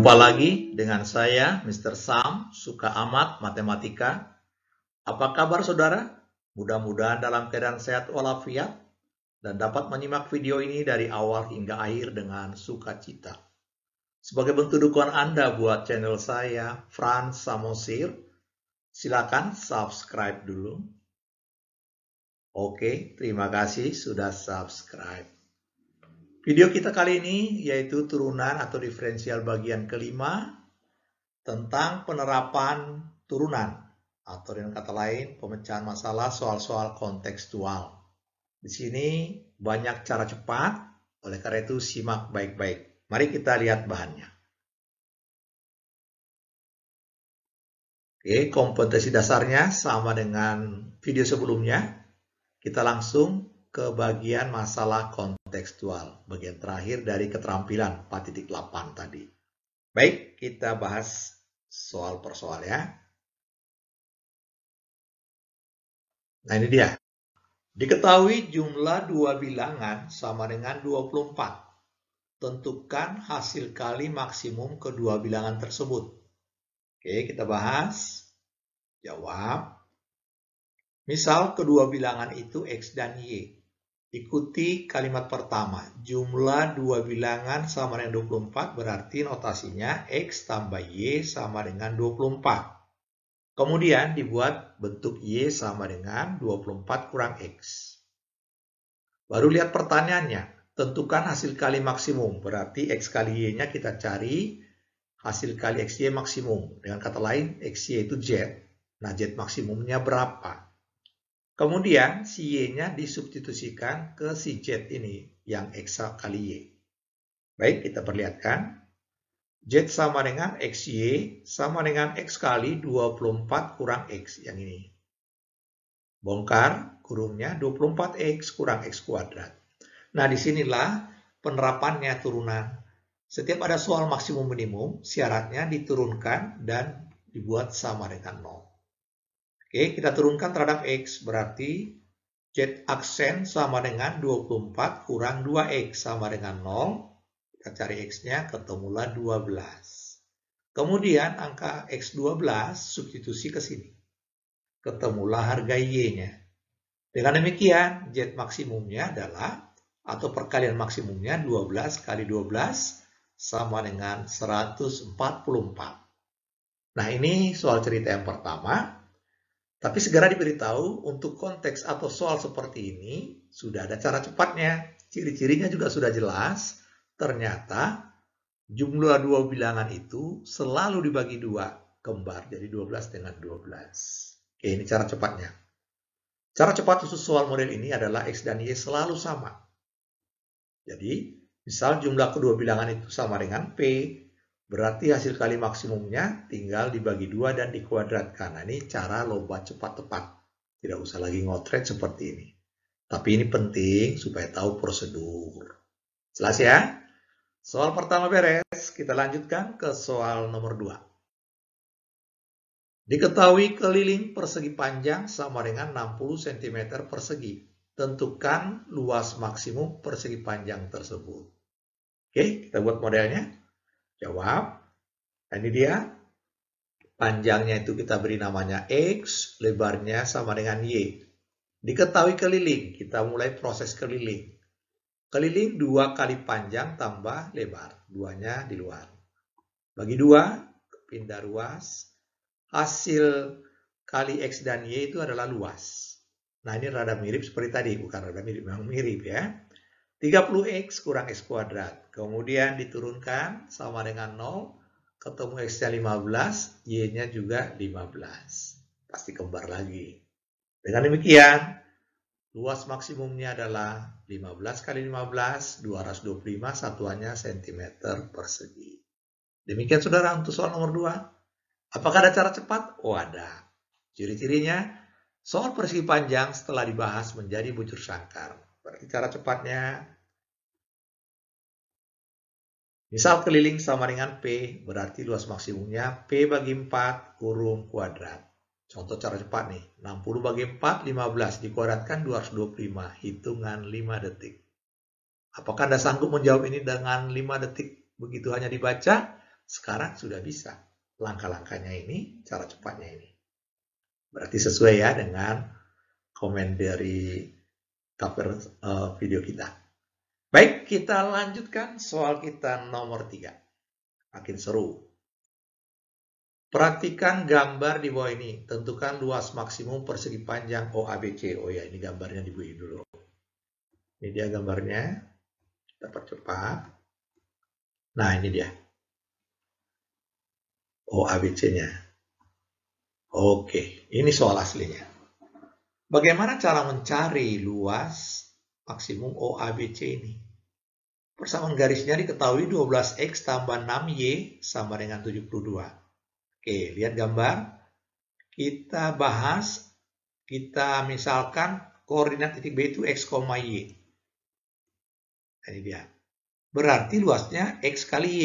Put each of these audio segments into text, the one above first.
Jumpa lagi dengan saya, Mr. Sam, suka amat matematika. Apa kabar saudara? Mudah-mudahan dalam keadaan sehat walafiat dan dapat menyimak video ini dari awal hingga akhir dengan sukacita. Sebagai bentuk dukungan Anda buat channel saya, Frans Samosir, silakan subscribe dulu. Oke, terima kasih sudah subscribe. Video kita kali ini yaitu turunan atau diferensial bagian kelima tentang penerapan turunan atau dengan kata lain pemecahan masalah soal-soal kontekstual. Di sini banyak cara cepat, oleh karena itu simak baik-baik. Mari kita lihat bahannya. Oke, kompetensi dasarnya sama dengan video sebelumnya. Kita langsung ke bagian masalah kontekstual, bagian terakhir dari keterampilan 4.8 tadi. Baik, kita bahas soal per soal ya. Nah ini dia. Diketahui jumlah dua bilangan sama dengan 24. Tentukan hasil kali maksimum kedua bilangan tersebut. Oke, kita bahas. Jawab. Misal kedua bilangan itu X dan Y. Ikuti kalimat pertama, jumlah dua bilangan sama dengan 24 berarti notasinya X tambah Y sama dengan 24. Kemudian dibuat bentuk Y sama dengan 24 kurang X. Baru lihat pertanyaannya, tentukan hasil kali maksimum, berarti X kali Y-nya kita cari hasil kali XY maksimum. Dengan kata lain, XY itu Z, nah Z maksimumnya berapa? Kemudian si Y-nya disubstitusikan ke si Z ini yang X kali Y. Baik, kita perlihatkan. Z sama dengan XY sama dengan X kali 24 kurang X yang ini. Bongkar kurungnya 24X kurang X kuadrat. Nah, disinilah penerapannya turunan. Setiap ada soal maksimum minimum, syaratnya diturunkan dan dibuat sama dengan 0. Oke, kita turunkan terhadap X, berarti Z aksen sama dengan 24 kurang 2X sama dengan 0. Kita cari X-nya, ketemulah 12. Kemudian angka X12 substitusi ke sini. Ketemulah harga Y-nya. Dengan demikian, Z maksimumnya adalah, atau perkalian maksimumnya 12 kali 12 sama dengan 144. Nah, ini soal cerita yang pertama. Tapi segera diberitahu untuk konteks atau soal seperti ini sudah ada cara cepatnya. Ciri-cirinya juga sudah jelas. Ternyata jumlah dua bilangan itu selalu dibagi dua. Kembar jadi 12 dengan 12. Oke, ini cara cepatnya. Cara cepat khusus soal model ini adalah X dan Y selalu sama. Jadi misal jumlah kedua bilangan itu sama dengan P. Berarti hasil kali maksimumnya tinggal dibagi 2 dan dikuadratkan. Nah, ini cara lomba cepat tepat. Tidak usah lagi ngotret seperti ini. Tapi ini penting supaya tahu prosedur. Jelas ya? Soal pertama beres. Kita lanjutkan ke soal nomor 2. Diketahui keliling persegi panjang sama dengan 60 cm persegi. Tentukan luas maksimum persegi panjang tersebut. Oke, kita buat modelnya. Jawab. Nah, ini dia. Panjangnya itu kita beri namanya X, lebarnya sama dengan Y. Diketahui keliling, kita mulai proses keliling. Keliling 2 kali panjang tambah lebar, 2-nya di luar. Bagi 2, pindah ruas. Hasil kali X dan Y itu adalah luas. Nah, ini rada mirip seperti tadi, bukan rada mirip, memang mirip ya. 30X kurang X kuadrat. Kemudian diturunkan sama dengan 0. Ketemu X-nya 15. Y-nya juga 15. Pasti kembar lagi. Dengan demikian, luas maksimumnya adalah 15 kali 15, 225. Satuannya cm persegi. Demikian saudara untuk soal nomor 2. Apakah ada cara cepat? Oh, ada. Ciri-cirinya, soal persegi panjang setelah dibahas menjadi bujur sangkar. Berarti cara cepatnya, misal keliling sama dengan P, berarti luas maksimumnya P bagi 4 kurung kuadrat. Contoh cara cepat nih, 60 bagi 4, 15, dikuadratkan 225, hitungan 5 detik. Apakah Anda sanggup menjawab ini dengan 5 detik? Begitu hanya dibaca, sekarang sudah bisa. Langkah-langkahnya ini, cara cepatnya ini. Berarti sesuai ya dengan komen dari cover video kita. Baik, kita lanjutkan soal kita nomor 3. Makin seru. Perhatikan gambar di bawah ini. Tentukan luas maksimum persegi panjang OABC. Oh ya, ini gambarnya dibuat dulu. Ini dia gambarnya. Kita percepat. Nah, ini dia. OABC-nya. Oke, ini soal aslinya. Bagaimana cara mencari luas maksimum OABC ini? Persamaan garisnya diketahui 12X tambah 6Y sama dengan 72. Oke, lihat gambar. Kita bahas, kita misalkan koordinat titik B itu X, Y. Ini dia. Berarti luasnya X kali Y.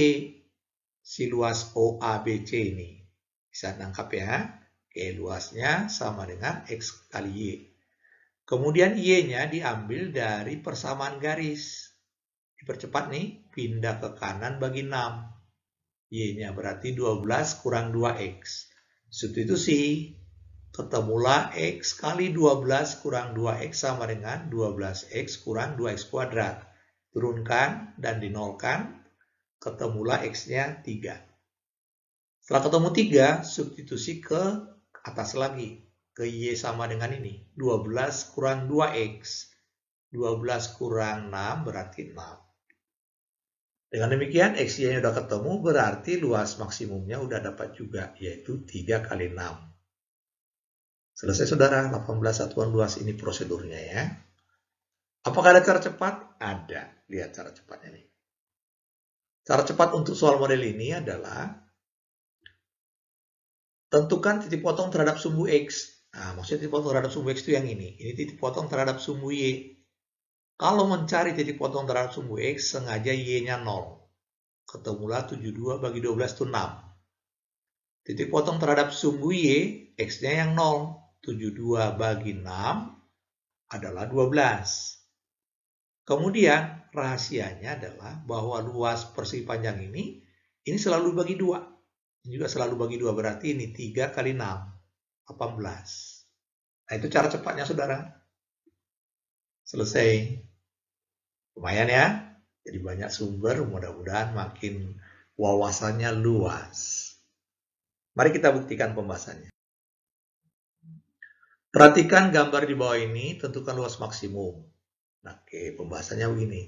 Si luas OABC ini. Bisa nangkap ya. Oke, luasnya sama dengan X kali Y. Kemudian Y-nya diambil dari persamaan garis. Dipercepat nih, pindah ke kanan bagi 6. Y-nya berarti 12 kurang 2X. Substitusi, ketemulah X kali 12 kurang 2X sama dengan 12X kurang 2X kuadrat. Turunkan dan dinolkan, ketemulah X-nya 3. Setelah ketemu 3, substitusi ke atas lagi. Ke Y sama dengan ini. 12 kurang 2X. 12 kurang 6 berarti 6. Dengan demikian, X-nya sudah ketemu, berarti luas maksimumnya sudah dapat juga, yaitu 3 kali 6. Selesai saudara, 18 satuan luas ini prosedurnya ya. Apakah ada cara cepat? Ada. Lihat cara cepatnya nih. Cara cepat untuk soal model ini adalah tentukan titik potong terhadap sumbu X. Nah, maksudnya titik potong terhadap sumbu X itu yang ini. Ini titik potong terhadap sumbu Y. Kalau mencari titik potong terhadap sumbu X, sengaja Y-nya 0. Ketemulah 72 bagi 12 itu 6. Titik potong terhadap sumbu Y, X-nya yang 0. 72 bagi 6 adalah 12. Kemudian, rahasianya adalah bahwa luas persegi panjang ini selalu bagi 2. Ini juga selalu bagi 2, berarti ini 3 kali 6, 18. Nah, itu cara cepatnya, saudara. Selesai. Lumayan ya. Jadi banyak sumber, mudah-mudahan makin wawasannya luas. Mari kita buktikan pembahasannya. Perhatikan gambar di bawah ini, tentukan luas maksimum. Nah, oke, pembahasannya begini.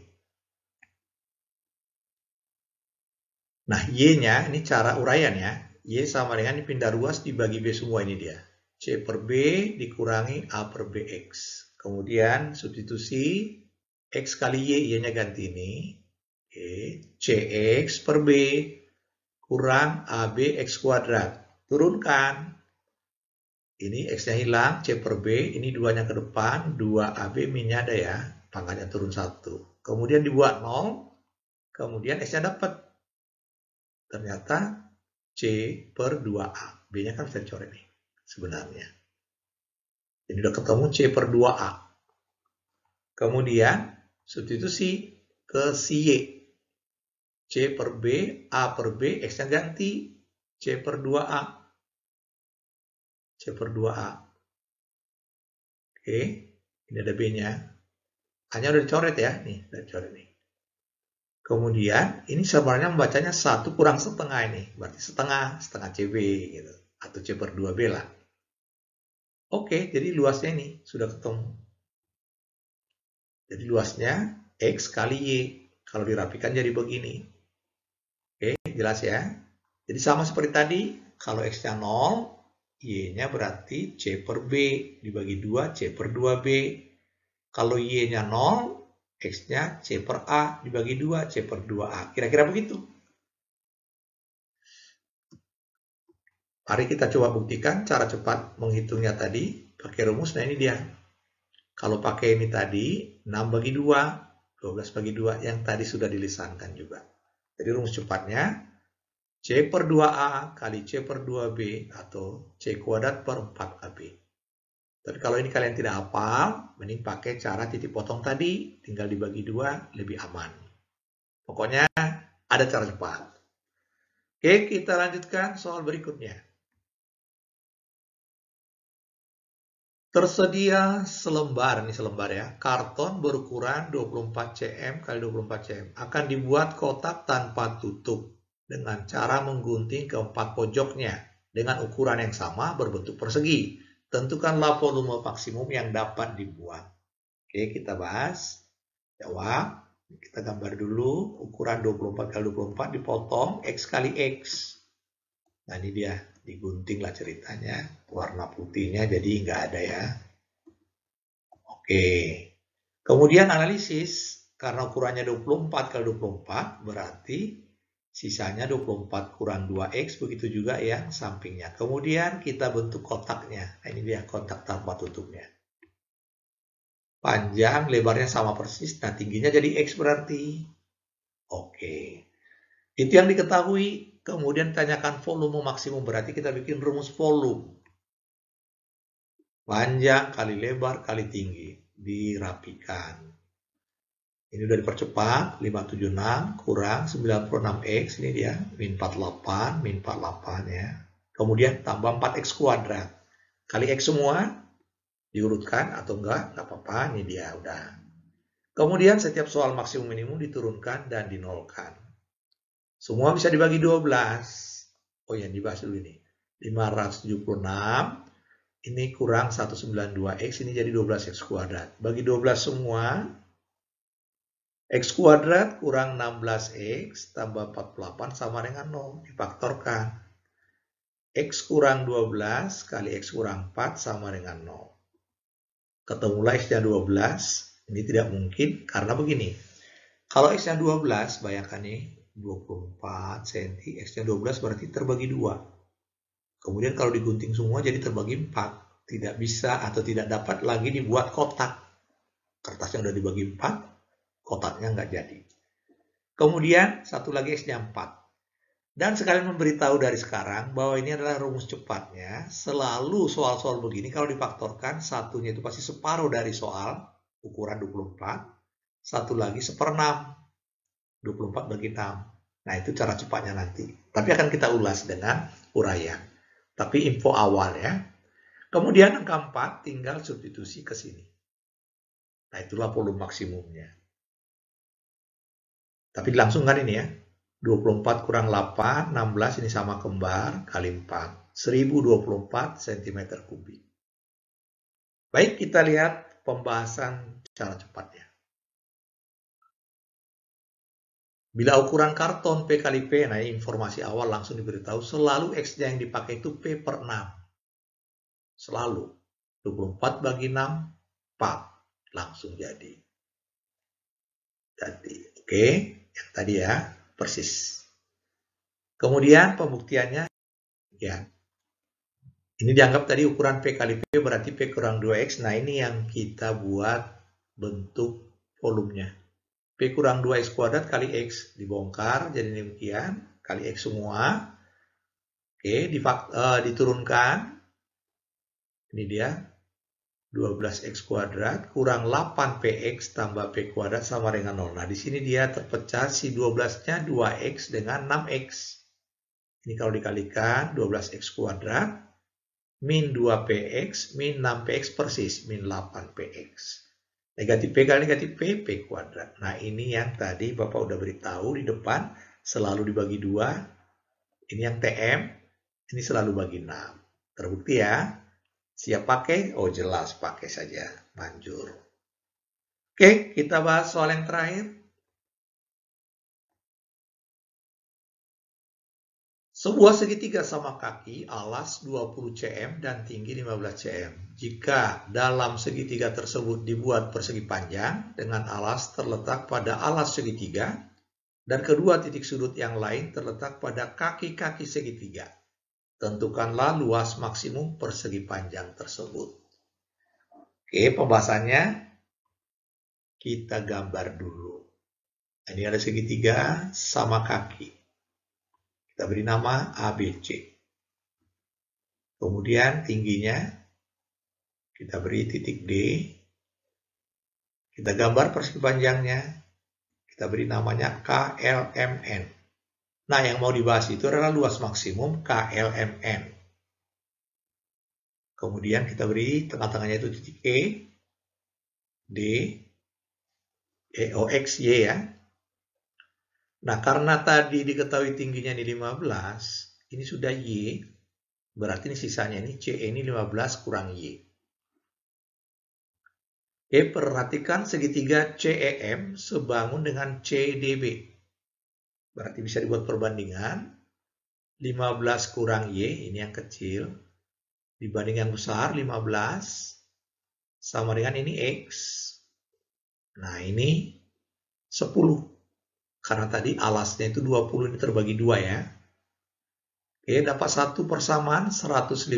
Nah, Y-nya, ini cara uraian ya. Y sama dengan dipindah ruas dibagi B semua, ini dia. C per B dikurangi A per BX. Kemudian substitusi X kali Y, Y-nya ganti ini. Oke, CX per B kurang AB X kuadrat. Turunkan. Ini X-nya hilang, C per B, ini 2-nya ke depan, 2AB min-nya ada ya, pangkatnya turun 1. Kemudian dibuat 0, kemudian X-nya dapat. Ternyata C per 2A. B-nya kan bisa dicoret nih, sebenarnya. Jadi udah ketemu C per 2A. Kemudian, substitusi ke si Y. C per B, A per B, X-nya ganti. C per 2A. C per 2A. Oke, ini ada B-nya. A-nya udah dicoret ya, nih, udah dicoret nih. Kemudian, ini sebenarnya membacanya 1 kurang setengah ini. Berarti setengah CB gitu. Atau C per 2B lah. Oke, jadi luasnya ini sudah ketemu. Jadi luasnya X kali Y. Kalau dirapikan jadi begini. Oke, jelas ya. Jadi sama seperti tadi, kalau X-nya 0, Y-nya berarti C per B. Dibagi 2, C per 2B. Kalau Y-nya 0, X-nya C per A dibagi 2, C per 2A. Kira-kira begitu. Mari kita coba buktikan cara cepat menghitungnya tadi. Pakai rumus, nah ini dia. Kalau pakai ini tadi, 6 bagi 2, 12 bagi 2, yang tadi sudah dilisankan juga. Jadi rumus cepatnya, C per 2A kali C per 2B atau C kuadrat per 4AB. Tapi kalau ini kalian tidak hafal, mending pakai cara titik potong tadi, tinggal dibagi 2, lebih aman. Pokoknya ada cara cepat. Oke, kita lanjutkan soal berikutnya. Tersedia selembar, ini selembar ya, karton berukuran 24 cm x 24 cm. Akan dibuat kotak tanpa tutup dengan cara menggunting keempat pojoknya dengan ukuran yang sama berbentuk persegi. Tentukanlah volume maksimum yang dapat dibuat. Oke, kita bahas. Jawab. Kita gambar dulu. Ukuran 24 x 24 dipotong X kali X. Nah, ini dia. Digunting lah ceritanya. Warna putihnya jadi nggak ada ya. Oke. Kemudian analisis. Karena ukurannya 24 x 24 berarti sisanya 24 kurang 2X. Begitu juga yang sampingnya. Kemudian kita bentuk kotaknya. Nah, ini dia kotak tanpa tutupnya. Panjang, lebarnya sama persis. Nah, tingginya jadi X berarti. Oke. Itu yang diketahui. Kemudian tanyakan volume maksimum. Berarti kita bikin rumus volume. Panjang kali lebar kali tinggi. Dirapikan. Ini udah dipercepat. 576 kurang 96X. Ini dia. Min 48. Min 48 ya. Kemudian tambah 4X kuadrat. Kali X semua. Diurutkan atau enggak apa-apa, ini dia udah. Kemudian setiap soal maksimum minimum diturunkan dan dinolkan. Semua bisa dibagi 12. Oh ya, dibahas dulu ini. 576, ini kurang 192X, ini jadi 12X kuadrat. Bagi 12 semua, X kuadrat kurang 16X tambah 48 sama dengan 0, difaktorkan. X kurang 12 kali X kurang 4 sama dengan 0. Ketemulah X-nya 12, ini tidak mungkin karena begini. Kalau X-nya 12, bayangkan nih, 24 cm, X-nya 12 berarti terbagi 2. Kemudian kalau digunting semua jadi terbagi 4. Tidak bisa atau tidak dapat lagi dibuat kotak. Kertasnya udah dibagi 4, kotaknya nggak jadi. Kemudian satu lagi X-nya 4. Dan sekalian memberitahu dari sekarang bahwa ini adalah rumus cepatnya. Selalu soal-soal begini kalau difaktorkan, satunya itu pasti separuh dari soal ukuran 24. Satu lagi 1/6. 24 bagi 6. Nah, itu cara cepatnya nanti. Tapi akan kita ulas dengan uraian. Tapi info awal ya. Kemudian angka 4 tinggal substitusi ke sini. Nah, itulah volume maksimumnya. Tapi dilangsungkan ini ya. 24 kurang 8, 16 ini sama kembar, kali 4. 1024 cm3. Baik, kita lihat pembahasan cara cepatnya. Bila ukuran karton P kali P, nah informasi awal langsung diberitahu, selalu X-nya yang dipakai itu P per 6. Selalu. 24 bagi 6, 4. Langsung jadi. Oke, yang tadi ya. Persis. Kemudian pembuktiannya, ya, ini dianggap tadi ukuran P kali P berarti P kurang 2X. Nah, ini yang kita buat bentuk volumenya. P kurang 2X kuadrat kali X dibongkar, jadi demikian, kali X semua. Oke, diturunkan. Ini dia, 12X kuadrat kurang 8PX tambah P kuadrat sama dengan 0. Nah, di sini dia terpecah si 12-nya 2X dengan 6X. Ini kalau dikalikan 12X kuadrat min 2PX min 6PX persis min 8PX. Negatif P kali negatif P, P kuadrat. Nah, ini yang tadi Bapak udah beritahu di depan selalu dibagi 2. Ini yang TM, ini selalu bagi 6. Terbukti ya. Siap pakai? Oh jelas, pakai saja. Manjur. Oke, kita bahas soal yang terakhir. Sebuah segitiga sama kaki, alas 20 cm dan tinggi 15 cm. Jika dalam segitiga tersebut dibuat persegi panjang dengan alas terletak pada alas segitiga dan kedua titik sudut yang lain terletak pada kaki-kaki segitiga. Tentukanlah luas maksimum persegi panjang tersebut. Oke, pembahasannya kita gambar dulu. Ini ada segitiga sama kaki. Kita beri nama ABC. Kemudian tingginya kita beri titik D. Kita gambar persegi panjangnya. Kita beri namanya KLMN. Nah, yang mau dibahas itu adalah luas maksimum KLMN. Kemudian kita beri tengah-tengahnya itu titik E, D, EOX, Y ya. Nah, karena tadi diketahui tingginya ini 15, ini sudah Y, berarti ini sisanya ini CE ini 15 kurang Y. Perhatikan segitiga CEM sebangun dengan CDB. Berarti bisa dibuat perbandingan. 15 kurang Y, ini yang kecil. Dibanding yang besar, 15. Sama dengan ini X. Nah, ini 10. Karena tadi alasnya itu 20, ini terbagi 2 ya. Oke, dapat satu persamaan 150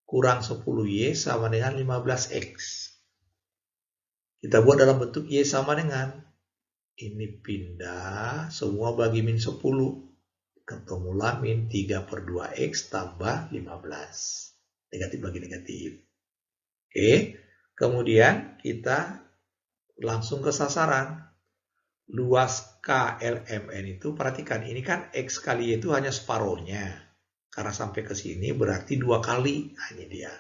kurang 10Y sama dengan 15X. Kita buat dalam bentuk Y sama dengan ini pindah, semua bagi min 10. Ketemulah min 3/2X tambah 15. Negatif bagi negatif. Oke, kemudian kita langsung ke sasaran. Luas KLMN itu, perhatikan, ini kan X kali Y itu hanya separohnya. Karena sampai ke sini berarti 2 kali. Nah, ini dia.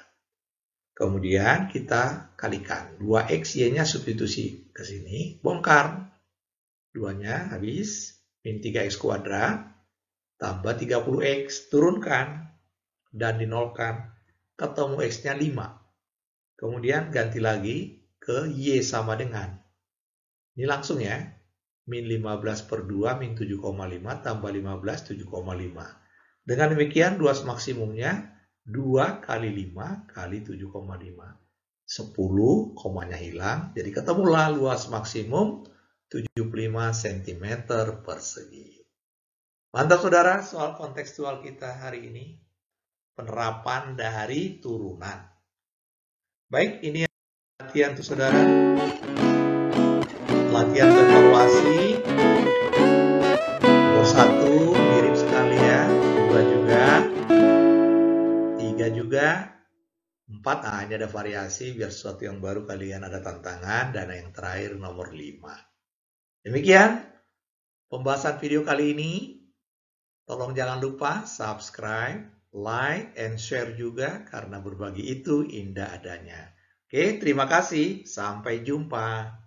Kemudian kita kalikan. 2X, Y-nya substitusi ke sini. Bongkar. 2-nya habis. Min 3X kuadrat. Tambah 30X. Turunkan. Dan dinolkan. Ketemu X-nya 5. Kemudian ganti lagi ke Y sama dengan. Ini langsung ya. Min 15/2, min 7,5. Tambah 15, 7,5. Dengan demikian, luas maksimumnya 2 kali 5 kali 7,5. 10, komanya hilang. Jadi ketemulah luas maksimum 75 cm persegi. Mantap saudara, soal kontekstual kita hari ini. Penerapan dari turunan. Baik, ini latihan untuk saudara. Latihan evaluasi. Nomor 1, mirip sekali ya. 2 juga. 3 juga. 4, nah ini ada variasi biar sesuatu yang baru kalian ada tantangan. Dan yang terakhir nomor 5. Demikian pembahasan video kali ini. Tolong jangan lupa subscribe, like, and share juga karena berbagi itu indah adanya. Oke, terima kasih. Sampai jumpa.